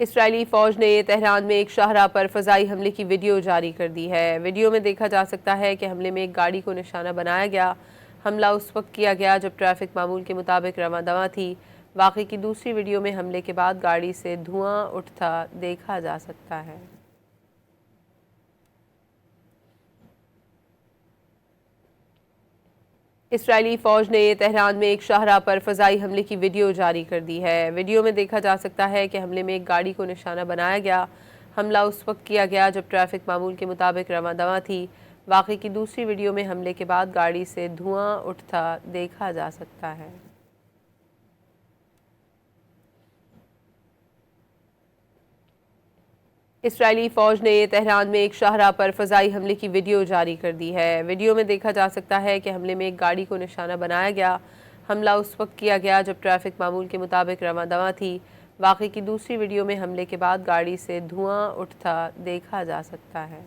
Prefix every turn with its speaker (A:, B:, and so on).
A: اسرائیلی فوج نے تہران میں ایک شاہراہ پر فضائی حملے کی ویڈیو جاری کر دی ہے۔ ویڈیو میں دیکھا جا سکتا ہے کہ حملے میں ایک گاڑی کو نشانہ بنایا گیا۔ حملہ اس وقت کیا گیا جب ٹریفک معمول کے مطابق رواں دواں تھی۔ واقعے کی دوسری ویڈیو میں حملے کے بعد گاڑی سے دھواں اٹھتا دیکھا جا سکتا ہے۔ اسرائیلی فوج نے تہران میں ایک شاہراہ پر فضائی حملے کی ویڈیو جاری کر دی ہے۔ ویڈیو میں دیکھا جا سکتا ہے کہ حملے میں ایک گاڑی کو نشانہ بنایا گیا۔ حملہ اس وقت کیا گیا جب ٹریفک معمول کے مطابق رواں دواں تھی۔ واقعے کی دوسری ویڈیو میں حملے کے بعد گاڑی سے دھواں اٹھتا دیکھا جا سکتا ہے۔ اسرائیلی فوج نے تہران میں ایک شاہراہ پر فضائی حملے کی ویڈیو جاری کر دی ہے۔ ویڈیو میں دیکھا جا سکتا ہے کہ حملے میں ایک گاڑی کو نشانہ بنایا گیا۔ حملہ اس وقت کیا گیا جب ٹریفک معمول کے مطابق رواں دواں تھی۔ واقعے کی دوسری ویڈیو میں حملے کے بعد گاڑی سے دھواں اٹھتا دیکھا جا سکتا ہے۔